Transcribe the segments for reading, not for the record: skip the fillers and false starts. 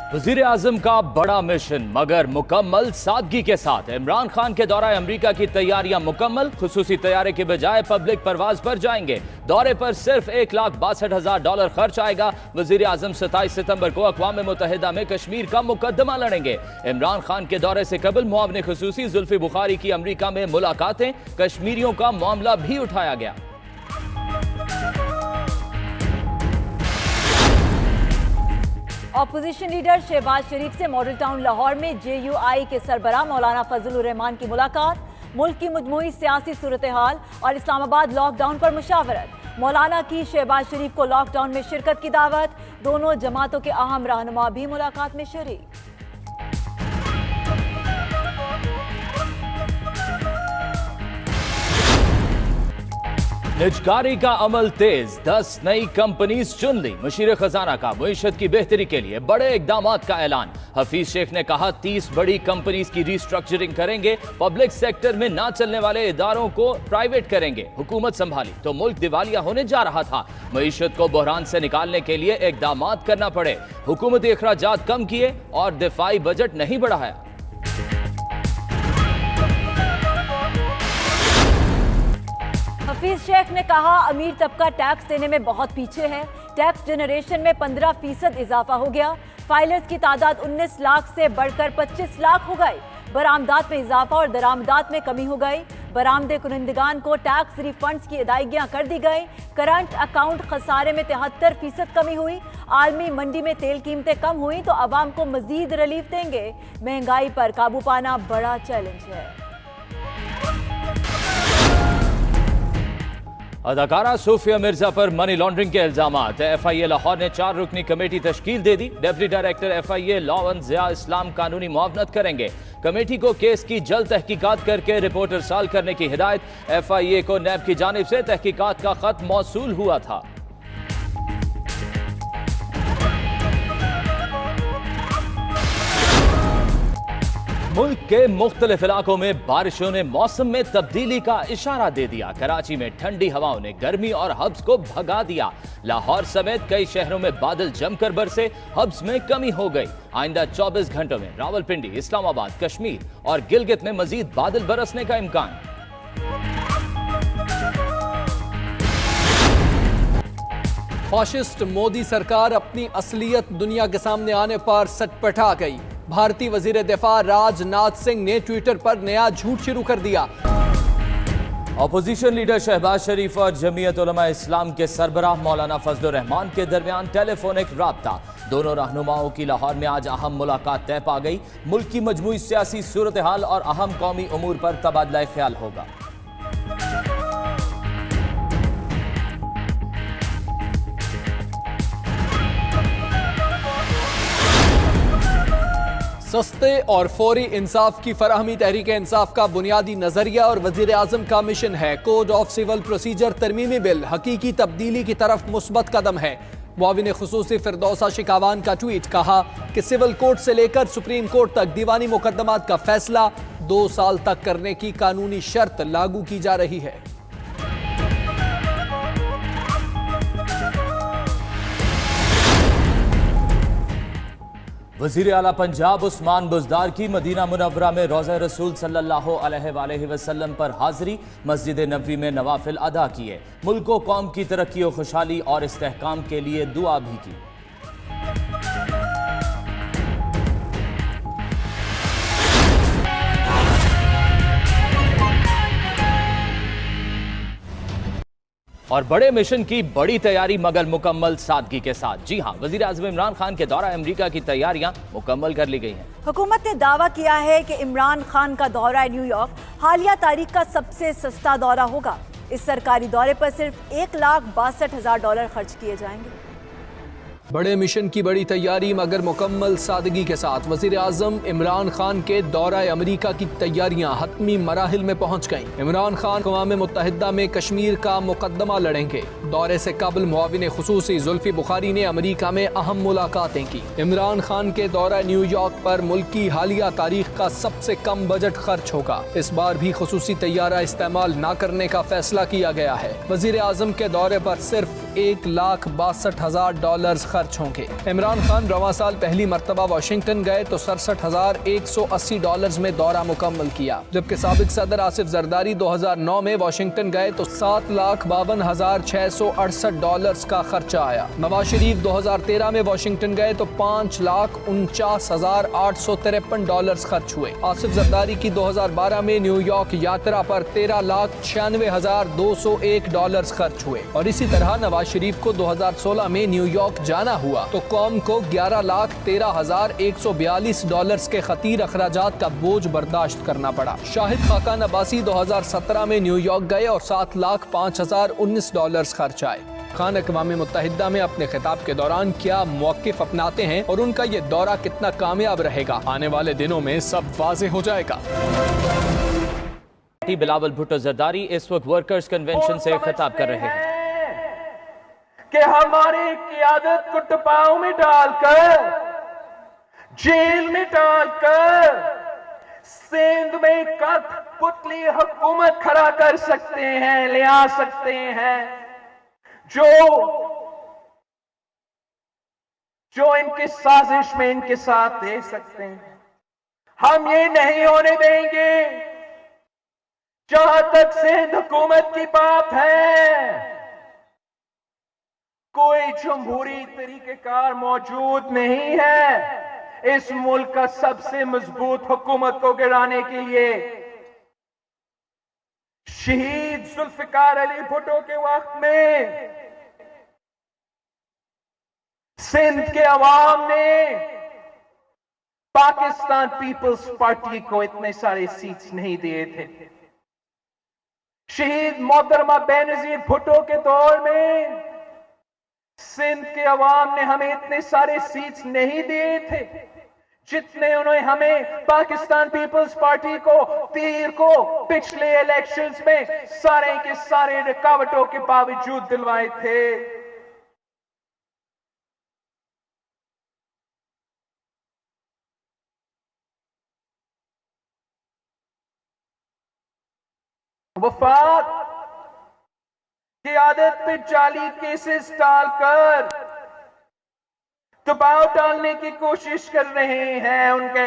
वजीर आजम का बड़ा मिशन मगर मुकम्मल सादगी के साथ। इमरान खान के दौरा अमरीका की तैयारियां मुकम्मल। खुसूसी तैयारे के बजाय पब्लिक परवाज पर जाएंगे। दौरे पर सिर्फ $1,62,000 खर्च आएगा। वजीर आजम 27 सितंबर को अक़वाम मुत्तहिदा में कश्मीर का मुकदमा लड़ेंगे। इमरान खान के दौरे से कबल मुआविन खुसूसी जुल्फी बुखारी की अमरीका में मुलाकातें। कश्मीरियों का मामला भी उठाया गया। ऑपोजिशन लीडर शहबाज शरीफ से मॉडल टाउन लाहौर में JUI के सरबराह मौलाना फजलुर रहमान की मुलाकात। मुल्क की मजमूई सियासी सूरत हाल और इस्लामाबाद लॉकडाउन पर मुशावरत। मौलाना की शहबाज शरीफ को लॉकडाउन में शिरकत की दावत। दोनों जमातों के अहम रहनुमा भी मुलाकात में शरीक। निजकारी का अमल तेज। 10 नई कंपनीज चुन ली। मुशीर खजाना का मईशत की बेहतरी के लिए बड़े इकदामात का ऐलान। हफीज शेख ने कहा 30 बड़ी कंपनीज की रिस्ट्रक्चरिंग करेंगे। पब्लिक सेक्टर में ना चलने वाले इदारों को प्राइवेट करेंगे। हुकूमत संभाली तो मुल्क दिवालिया होने जा रहा था। मईशत को बहरान से निकालने के लिए इकदामात करना पड़े। हुकूमती अखराजात कम किए और दिफाई बजट नहीं बढ़ाया। हफीज शेख ने कहा अमीर तबका टैक्स देने में बहुत पीछे है। टैक्स जनरेशन में 15% इजाफा हो गया। फाइलर्स की तादाद 19 लाख से बढ़कर 25 लाख हो गई। बरामदात में इजाफा और दरामदात में कमी हो गई। बरामदे कुनंदगान को टैक्स रिफंड्स की अदायगियां कर दी गई। करंट अकाउंट खसारे में 73% कमी हुई। आलमी मंडी में तेल कीमतें कम हुई तो आवाम को मजीद रिलीफ देंगे। महंगाई पर काबू पाना बड़ा चैलेंज है। अदाकारा सूफिया मिर्जा पर मनी लॉन्ड्रिंग के इल्जामात। FIA लाहौर ने 4 रुकनी कमेटी तश्कील दे दी। डिप्टी डायरेक्टर FIA लॉवन ज़िया इस्लाम कानूनी मुआवनत करेंगे। कमेटी को केस की जल्द तहकीकात करके रिपोर्ट इरसाल करने की हिदायत। FIA को नैब की जानिब से तहकीकात का खत मौसूल हुआ था। मुल्क के मुख्तलिफ इलाकों में बारिशों ने मौसम में तब्दीली का इशारा दे दिया। कराची में ठंडी हवाओं ने गर्मी और हब्स को भगा दिया। लाहौर समेत कई शहरों में बादल जमकर बरसे। हब्स में कमी हो गई। आइंदा 24 घंटों में रावलपिंडी, इस्लामाबाद, कश्मीर और गिलगित में मजीद बादल बरसने का इम्कान। फाशिस्ट मोदी सरकार अपनी असलियत दुनिया के सामने आने पर सटपटा गई। भारतीय वजीर दिफा राजनाथ सिंह ने ट्विटर पर नया झूठ शुरू कर दिया। ऑपोजिशन लीडर शहबाज शरीफ और जमीयत उलमा इस्लाम के सरबराह मौलाना फजलुर रहमान के दरमियान टेलीफोनिक राब्ता। दोनों रहनुमाओं की लाहौर में आज अहम मुलाकात तय पा गई। मुल्क की मजमूई सियासी सूरत हाल और अहम कौमी उमूर पर तबादला ख्याल होगा। सस्ते और फौरी इंसाफ की फराहमी तहरीक इंसाफ का बुनियादी नजरिया और वजीर आजम का मिशन है। कोड ऑफ सिविल प्रोसीजर तरमीमी बिल हकीकी तब्दीली की तरफ मुस्बत कदम है। मुआविन खुसूसी फिरदौसा शिकावान का ट्वीट। कहा कि सिविल कोर्ट से लेकर सुप्रीम कोर्ट तक दीवानी मुकदमात का फैसला 2 साल तक करने की कानूनी शर्त लागू की जा रही है। वजीर आला पंजाब उस्मान बुज़दार की मदीना मुनव्वरा में रोज़ा रसूल सल्लल्लाहु अलैहि वसल्लम पर हाजिरी। मस्जिद नबवी में नवाफिल अदा किए। मुल्क व कौम की तरक्की और खुशहाली और इस्तेहकाम के लिए दुआ भी की। और बड़े मिशन की बड़ी तैयारी मगर मुकम्मल सादगी के साथ। जी हां, वजीर आज़म इमरान खान के दौरा अमेरिका की तैयारियां मुकम्मल कर ली गई हैं। हुकूमत ने दावा किया है कि इमरान खान का दौरा न्यूयॉर्क हालिया तारीख का सबसे सस्ता दौरा होगा। इस सरकारी दौरे पर सिर्फ $1,62,000 खर्च किए जाएंगे। बड़े मिशन की बड़ी तैयारी मगर मुकम्मल सादगी के साथ। वजीर आजम इमरान खान के दौरा अमरीका की तैयारियां हतमी मराहिल में पहुंच गईं। इमरान खान अक़वाम मुत्तहिदा में कश्मीर का मुकदमा लड़ेंगे। दौरे से कबल मुआविन खुसूसी जुल्फी बुखारी ने अमरीका में अहम मुलाकातें की। इमरान खान के दौरा न्यूयॉर्क पर मुल्क की हालिया तारीख का सबसे कम बजट खर्च होगा। इस बार भी खुसूसी तैयारा इस्तेमाल न करने का फैसला किया गया है। वजीर आजम के दौरे पर सिर्फ $1,62,000 खर्च होंगे। इमरान खान रवां साल पहली मरतबा वाशिंगटन गए तो $67,180 में दौरा मुकम्मल किया, जबकि साबिक सदर आसिफ जरदारी 2009 में वाशिंगटन गए तो $7,52,668 का खर्चा आया। नवाज शरीफ 2013 में वाशिंगटन गए तो $5,49,853 खर्च हुए। आसिफ जरदारी की 2012 में न्यूयॉर्क यात्रा पर $13,96,201 खर्च हुए और इसी तरह नवाज शरीफ को 2016 में न्यूयॉर्क जाना हुआ तो कौम को $11,13,142 के खतीर अखराजात का बोझ बर्दाश्त करना पड़ा। शाहिद खाकान अब्बासी 2017 में न्यूयॉर्क गए और $7,05,019 खर्च आए। खान अक़वाम मुत्तहिदा में अपने खिताब के दौरान क्या मौक़िफ़ अपनाते हैं और उनका ये दौरा कितना कामयाब रहेगा, आने वाले दिनों में सब वाज़ेह हो जाएगा। बिलावल भुट्टो जरदारी इस वक्त वर्कर्स कन्वेंशन से खिताब कर रहे हैं कि हमारी क़ियादत को टपाव में डालकर, जेल में डालकर सिंध में कठपुतली हुकूमत खड़ा कर सकते हैं, ले आ सकते हैं, जो इनकी साजिश में इनके साथ दे सकते हैं। हम ये नहीं होने देंगे। जहां तक सिंध हुकूमत की बात है, कोई जमहूरी तरीकेकार मौजूद नहीं है इस मुल्क का सबसे मजबूत हुकूमत को गिराने के लिए। शहीद जुल्फिकार अली भुट्टो के वक्त में सिंध के अवाम ने पाकिस्तान पीपल्स पार्टी को इतने सारे सीट्स नहीं दिए थे। शहीद मोहतरमा बेनजीर भुट्टो के दौर में सिंध के अवाम ने हमें इतने सारे सीट्स नहीं दिए थे जितने उन्होंने हमें पाकिस्तान पीपल्स पार्टी को पीर को पिछले इलेक्शंस में सारे के सारे रुकावटों के बावजूद दिलवाए थे। वफाक की आदत पे जाली केसेस डालकर दबाव डालने की कोशिश कर रहे हैं। उनके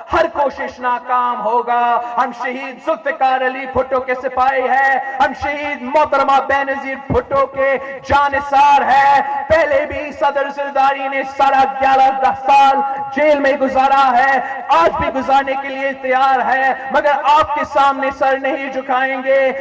हर कोशिश नाकाम होगा। हम शहीद जुल्फिकार अली भुट्टो के सिपाही हैं। हम शहीद मोहतरमा बेनजीर भुट्टो के जानिसार हैं। पहले भी सदर जरदारी ने सारा 11 साल जेल में गुजारा है, आज भी गुजारने के लिए तैयार है, मगर आपके सामने सर नहीं झुकाएंगे।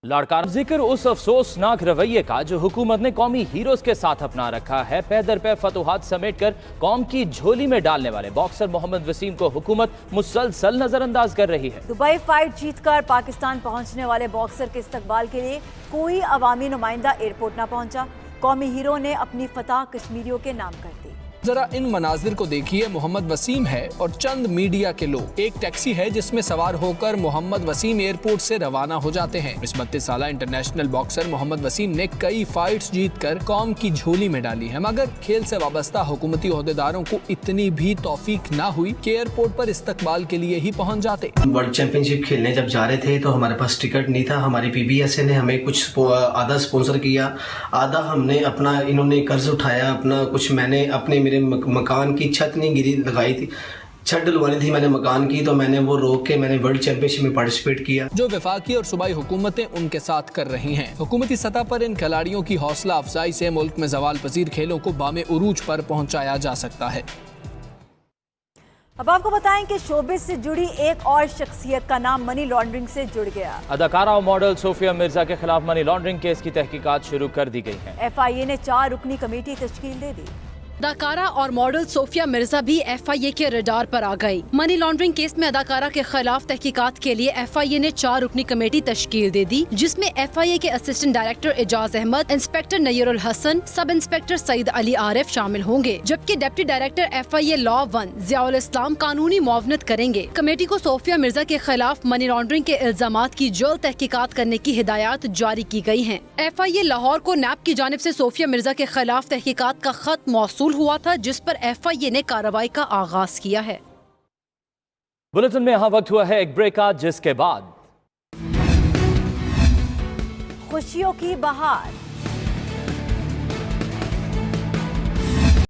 लड़का जिक्र उस अफसोसनाक रवैये का जो हुकूमत ने कौमी हीरोज के साथ अपना रखा है। पैदर पे फतूहात समेटकर कौम की झोली में डालने वाले बॉक्सर मोहम्मद वसीम को हुकूमत मुसलसल नजरअंदाज कर रही है। दुबई फाइट जीतकर पाकिस्तान पहुंचने वाले बॉक्सर के इस्तकबाल के लिए कोई अवामी नुमाइंदा एयरपोर्ट न पहुंचा। कौमी हीरो ने अपनी फतह कश्मीरियों के नाम कर दी। जरा इन मनाजिर को देखिए। मोहम्मद वसीम है और चंद मीडिया के लोग। एक टैक्सी है जिसमें सवार होकर मोहम्मद वसीम एयरपोर्ट से रवाना हो जाते हैं। इस 32 साला इंटरनेशनल बॉक्सर मोहम्मद वसीम ने कई फाइट्स जीतकर कौम की झोली में डाली है, मगर खेल से वाबस्ता हुकूमती ओहदेदारों को इतनी भी तौफीक ना हुई कि एयरपोर्ट पर इस्तकबाल के लिए ही पहुँच जाते। वर्ल्ड चैंपियनशिप खेलने जब जा रहे थे तो हमारे पास टिकट नहीं था। हमारी PBSA ने हमें कुछ आधा स्पॉन्सर किया, आधा हमने अपना, इन्होंने कर्ज उठाया अपना कुछ। मैंने अपने मेरे मकान की छत नहीं गिरी लगाई थी, छत डलवानी थी मैंने मकान की, तो मैंने वो रोक के मैंने वर्ल्ड चैंपियनशिप में पार्टिसिपेट किया। जो वफाकी और सूबाई हुकूमतें उनके साथ कर रही हैं। हुकूमती सतह पर इन खिलाड़ियों की हौसला अफजाई से मुल्क में ज़वाल पजीर खेलों को बामे उरूज पर पहुंचाया जा सकता है। अब आपको बताएं कि शोबिस से जुड़ी एक और शख्सियत का नाम मनी लॉन्ड्रिंग से जुड़ गया। अदाकारा और मॉडल सोफिया मिर्जा के खिलाफ मनी लॉन्ड्रिंग केस की तहकीकात शुरू कर दी गई है। FIA ने 4 रुकनी कमेटी तश्कील दे दी। अदाकारा और मॉडल सोफिया मिर्जा भी FIA के रडार पर आ गई। मनी लॉन्ड्रिंग केस में अदाकारा के खिलाफ तहकीकात के लिए FIA ने 4 रुकनी कमेटी तश्कील दे दी, जिसमें FIA के assistant director Ejaz Ahmed, inspector Nayyarul Hasan, sub inspector Saeed Ali Arif शामिल होंगे, जबकि deputy director FIA law 1 Ziaul Islam कानूनी मुआवनत करेंगे। कमेटी को सोफिया मिर्जा के खिलाफ मनी लॉन्ड्रिंग के इल्जामात की जल्द तहकीकात करने की हिदायत जारी की गई है। FIA लाहौर को NAB की जानिब से सोफिया मिर्जा के खिलाफ तहकीकात का खत मौसूल हुआ था, जिस पर FIA ने कार्रवाई का आगाज किया है। बुलेटिन में यहाँ वक्त हुआ है एक ब्रेक का, जिसके बाद खुशियों की बहार।